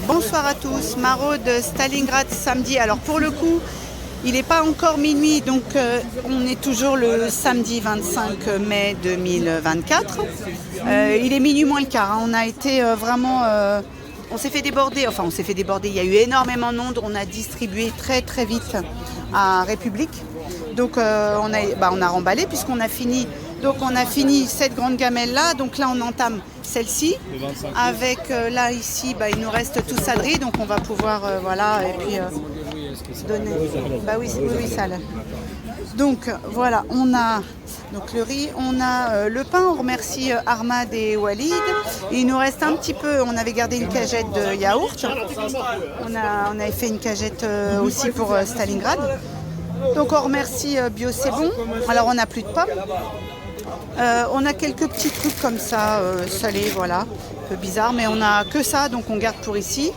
Bonsoir à tous, maraude Stalingrad samedi. Alors pour le coup, il n'est pas encore minuit, donc on est toujours le samedi 25 mai 2024. Il est minuit moins le quart, hein. On a été vraiment... on s'est fait déborder, il y a eu énormément de monde, on a distribué très très vite à République. Donc on a remballé puisqu'on a fini. Donc on a fini cette grande gamelle là, donc là on entame celle-ci. Avec là ici, il nous reste tout ça de riz, donc on va pouvoir voilà et puis donner. Oui, ça là. Donc voilà, on a donc le riz, on a le pain, on remercie Ahmad et Walid. Et il nous reste un petit peu, on avait gardé une cagette de yaourt. On avait fait une cagette aussi pour Stalingrad. Donc on remercie Bio c'est bon. Alors on n'a plus de pommes. On a quelques petits trucs comme ça, salés, voilà, un peu bizarre, mais on n'a que ça, donc on garde pour ici,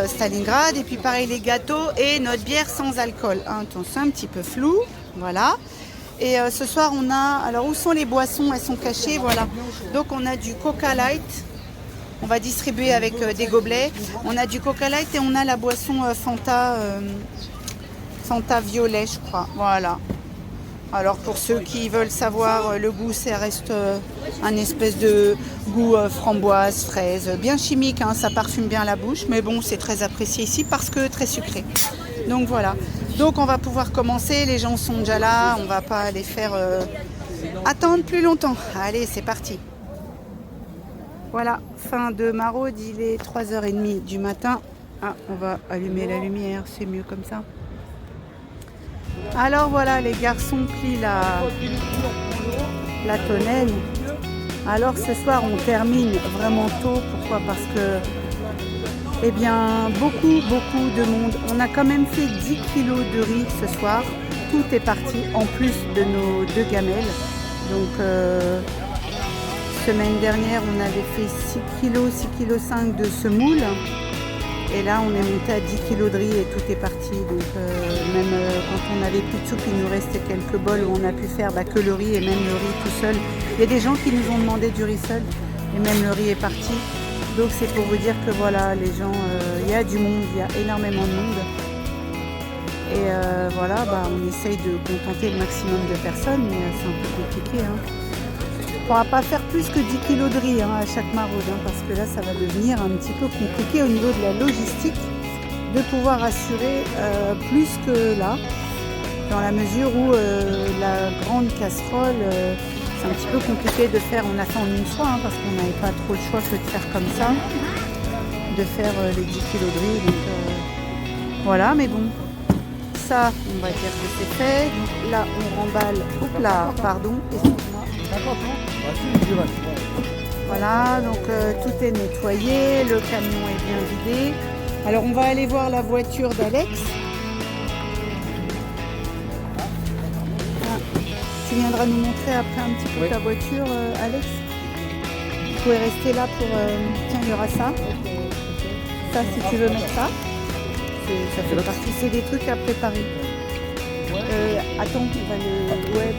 Stalingrad, et puis pareil les gâteaux et notre bière sans alcool. Attention, un petit peu flou, voilà. Et ce soir on a, alors où sont les boissons? Elles sont cachées, voilà. Donc on a du Coca Light, on va distribuer avec des gobelets. On a du Coca Light et on a la boisson Fanta violet, je crois, voilà. Alors pour ceux qui veulent savoir, le goût, ça reste un espèce de goût framboise, fraise, bien chimique, hein, ça parfume bien la bouche, mais bon, c'est très apprécié ici parce que très sucré. Donc voilà, donc on va pouvoir commencer, les gens sont déjà là, on va pas les faire attendre plus longtemps. Allez, c'est parti. Voilà, fin de maraude, il est 3h30 du matin. Ah, on va allumer la lumière, c'est mieux comme ça. Alors voilà, les garçons plient la tonnelle. Alors ce soir on termine vraiment tôt. Pourquoi? Parce que beaucoup de monde. On a quand même fait 10 kilos de riz ce soir. Tout est parti en plus de nos 2 gamelles. Donc semaine dernière on avait fait 6 kg 5 de semoule. Et là, on est monté à 10 kg de riz et tout est parti. Donc, même quand on avait plus de soupe, il nous restait quelques bols où on a pu faire que le riz et même le riz tout seul. Il y a des gens qui nous ont demandé du riz seul et même le riz est parti. Donc, c'est pour vous dire que voilà, les gens, il y a du monde, il y a énormément de monde. Et voilà, on essaye de contenter le maximum de personnes, mais c'est un peu compliqué, hein. On ne pourra pas faire plus que 10 kg de riz à chaque maraude, parce que là ça va devenir un petit peu compliqué au niveau de la logistique de pouvoir assurer plus que là, dans la mesure où la grande casserole, c'est un petit peu compliqué de faire, on a fait en une fois, parce qu'on n'avait pas trop le choix que de faire comme ça, de faire les 10 kg de riz, donc voilà, mais bon, ça on va dire que c'est fait. Donc là on remballe, excuse-moi. Voilà, donc tout est nettoyé, le camion est bien vidé. Alors on va aller voir la voiture d'Alex. Tu viendras nous montrer après un petit peu ta voiture, Alex. Vous pouvez rester là pour... tiens, il y aura ça. Ça, si tu veux mettre ça. Ça fait partie, c'est des trucs à préparer. Attends, on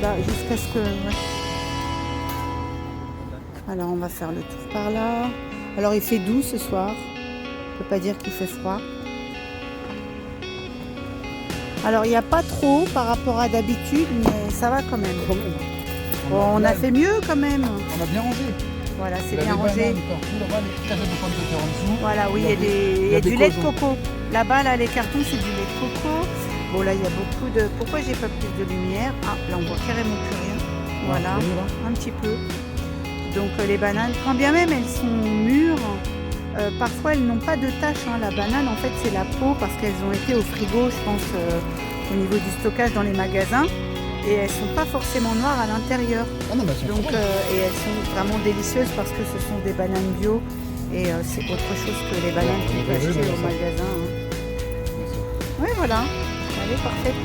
va jusqu'à ce que... Ouais. Alors on va faire le tour par là. Alors il fait doux ce soir. On ne peut pas dire qu'il fait froid. Alors il n'y a pas trop par rapport à d'habitude, mais ça va quand même. Bon, on a fait mieux quand même. On a bien rangé. Voilà, c'est bien rangé. Voilà, oui, il y a du lait de coco. Là-bas, là, les cartons, c'est du lait de coco. Bon, là, il y a beaucoup de... Pourquoi j'ai pas plus de lumière? Ah, là, on voit carrément plus rien. Voilà, un petit peu. Donc les bananes, quand bien même elles sont mûres, parfois elles n'ont pas de taches. La banane, en fait, c'est la peau parce qu'elles ont été au frigo, je pense, au niveau du stockage dans les magasins. Et elles ne sont pas forcément noires à l'intérieur. Ah non, donc, et elles sont vraiment délicieuses parce que ce sont des bananes bio. Et c'est autre chose que les bananes qu'on peut acheter au magasin. Oui, voilà. Elle est parfaite.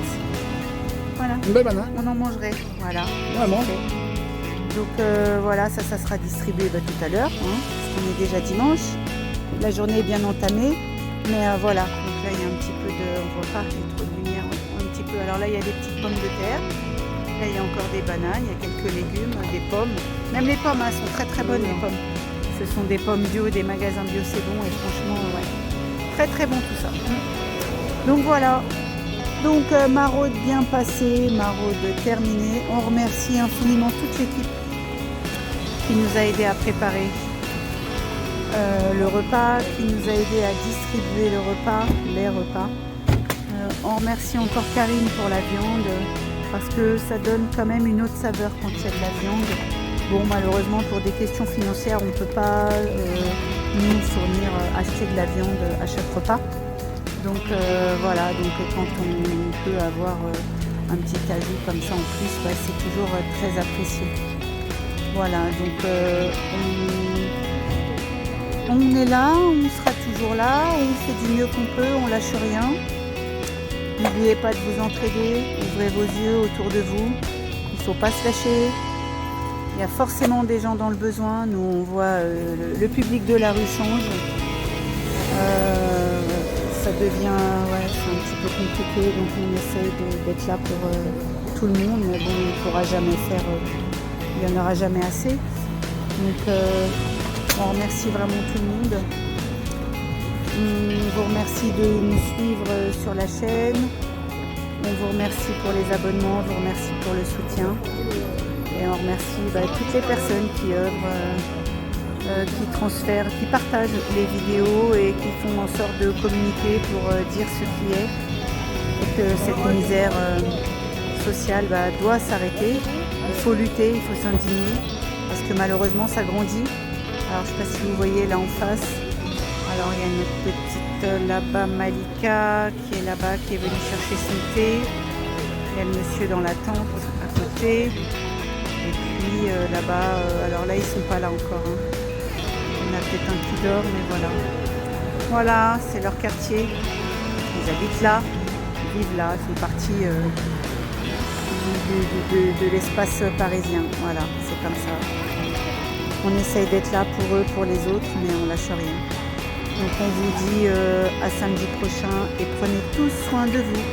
Voilà. Une belle banane. On en mangerait. Voilà. Vraiment. Donc voilà, ça sera distribué tout à l'heure, parce qu'on est déjà dimanche. La journée est bien entamée, mais voilà. Donc là, il y a un petit peu de... On voit pas, il y a trop de lumière, un petit peu. Alors là, il y a des petites pommes de terre. Là, il y a encore des bananes, il y a quelques légumes, des pommes. Même les pommes, sont très très bonnes les pommes. Ce sont des pommes bio, des magasins bio, c'est bon. Et franchement, ouais. très très bon tout ça. Donc voilà. Donc maraude bien passée, maraude terminée. On remercie infiniment toute l'équipe qui nous a aidé à préparer le repas, qui nous a aidé à distribuer le repas, les repas. On remercie encore Karine pour la viande, parce que ça donne quand même une autre saveur quand il y a de la viande. Bon, malheureusement, pour des questions financières, on ne peut pas nous fournir, acheter de la viande à chaque repas. Donc voilà, donc quand on peut avoir un petit ajout comme ça en plus, bah, c'est toujours très apprécié. Voilà, donc on est là, on sera toujours là, on fait du mieux qu'on peut, on lâche rien. N'oubliez pas de vous entraider, ouvrez vos yeux autour de vous, il ne faut pas se lâcher. Il y a forcément des gens dans le besoin, nous on voit le public de la rue change. Ça devient, ouais, c'est un petit peu compliqué, donc on essaye d'être là pour tout le monde, mais bon, on ne pourra jamais faire, il n'y en aura jamais assez. Donc on remercie vraiment tout le monde. On vous remercie de nous suivre sur la chaîne. On vous remercie pour les abonnements, on vous remercie pour le soutien. Et on remercie toutes les personnes qui œuvrent, qui transfèrent, qui partagent les vidéos et qui font en sorte de communiquer pour dire ce qui est. Et que cette misère sociale doit s'arrêter. Il faut lutter, il faut s'indigner. Parce que malheureusement ça grandit. Alors je ne sais pas si vous voyez là en face. Alors il y a une petite là-bas Malika qui est là-bas, qui est venue chercher son thé. Il y a le monsieur dans la tente à côté. Et puis là-bas, alors là ils sont pas là encore. On a peut-être un qui dort, mais voilà. Voilà, c'est leur quartier. Ils habitent là, ils vivent là, ils font partie de l'espace parisien. Voilà, c'est comme ça. On essaye d'être là pour eux, pour les autres, mais on lâche rien. Donc on vous dit à samedi prochain et prenez tous soin de vous.